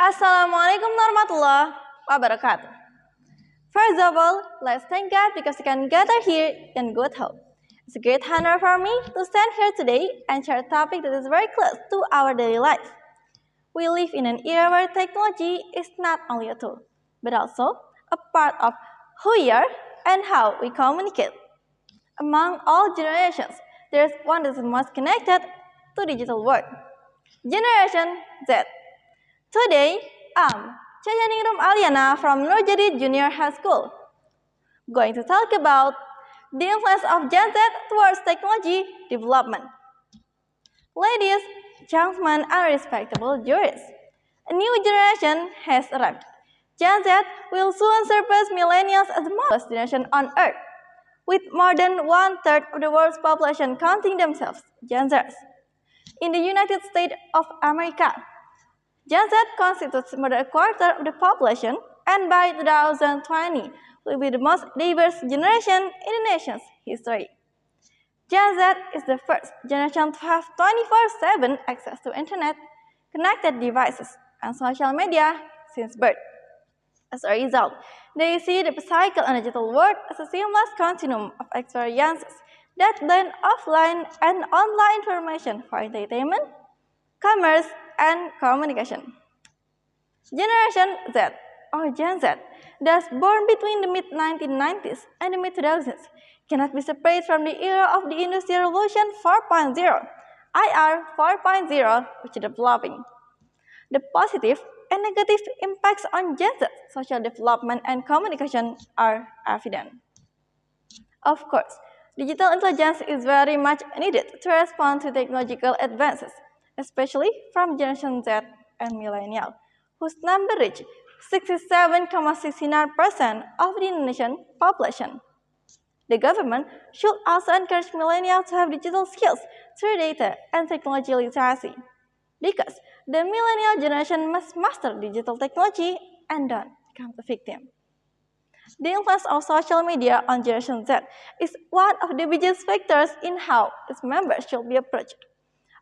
Assalamualaikum warahmatullahi wabarakatuh. First of all, let's thank God because we can gather here in good hope. It's a great honor for me to stand here today and share a topic that is very close to our daily life. We live in an era where technology is not only a tool, but also a part of who we are and how we communicate. Among all generations, there is one that is most connected to the digital world. Generation Z. Today, I'm Caca Ningrum Aliana from Nurjadid Junior High School, going to talk about the influence of Gen Z towards technology development. Ladies, gentlemen, and respectable viewers, a new generation has arrived. Gen Z will soon surpass millennials as the most generation on Earth, with more than one-third of the world's population counting themselves Gen Zers. In the United States of America, Gen Z constitutes more than a quarter of the population, and by 2020 will be the most diverse generation in the nation's history. Gen Z is the first generation to have 24/7 access to internet, connected devices, and social media since birth. As a result, they see the cycle and digital world as a seamless continuum of experiences that blend offline and online information for entertainment, commerce, and communication. Generation Z, or Gen Z, thus born between the mid-1990s and the mid-2000s, cannot be separated from the era of the Industrial Revolution 4.0, IR 4.0, which is developing. The positive and negative impacts on Gen Z social development and communication are evident. Of course, digital intelligence is very much needed to respond to technological advances, especially from Generation Z and Millennial, whose number reached 67.69% of the Indonesian population. The government should also encourage millennials to have digital skills through data and technology literacy, because the millennial generation must master digital technology and don't become a victim. The influence of social media on Generation Z is one of the biggest factors in how its members should be approached.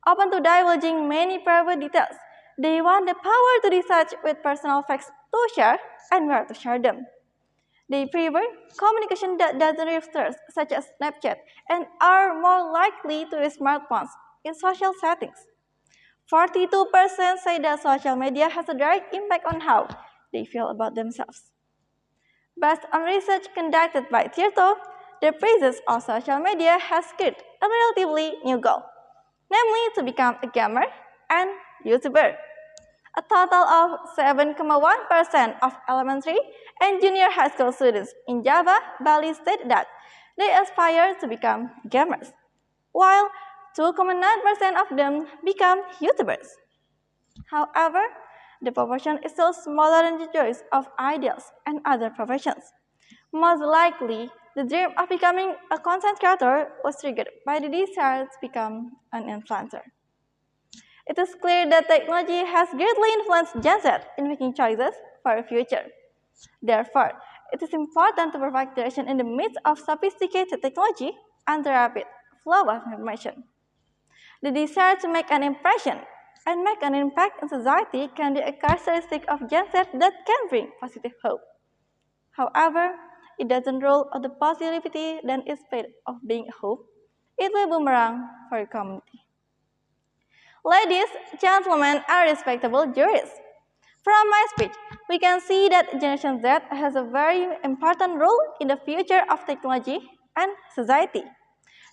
Open to divulging many private details, they want the power to decide with personal facts to share and where to share them. They prefer communication that doesn't register, such as Snapchat, and are more likely to use smartphones in social settings. 42% say that social media has a direct impact on how they feel about themselves. Based on research conducted by Tirto, the presence of social media has created a relatively new goal, namely to become a gamer and YouTuber. A total of 7.1% of elementary and junior high school students in Java, Bali state that they aspire to become gamers, while 2.9% of them become YouTubers. However, the proportion is still smaller than the choice of ideals and other professions. Most likely, the dream of becoming a content creator was triggered by the desire to become an influencer. It is clear that technology has greatly influenced Gen Z in making choices for the future. Therefore, it is important to provide direction in the midst of sophisticated technology and the rapid flow of information. The desire to make an impression and make an impact in society can be a characteristic of Gen Z that can bring positive hope. However, it doesn't rule out the possibility that instead of being a hope, it will boomerang for the community. Ladies, gentlemen, and respectable jurors, from my speech, we can see that Generation Z has a very important role in the future of technology and society.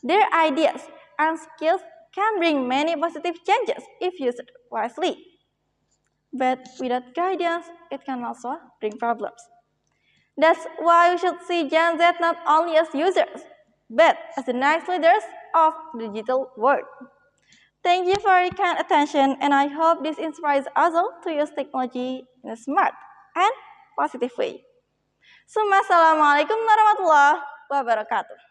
Their ideas and skills can bring many positive changes if used wisely. But without guidance, it can also bring problems. That's why we should see Gen Z not only as users, but as the next leaders of the digital world. Thank you for your kind attention, and I hope this inspires us all to use technology in a smart and positive way. Assalamualaikum warahmatullahi wabarakatuh.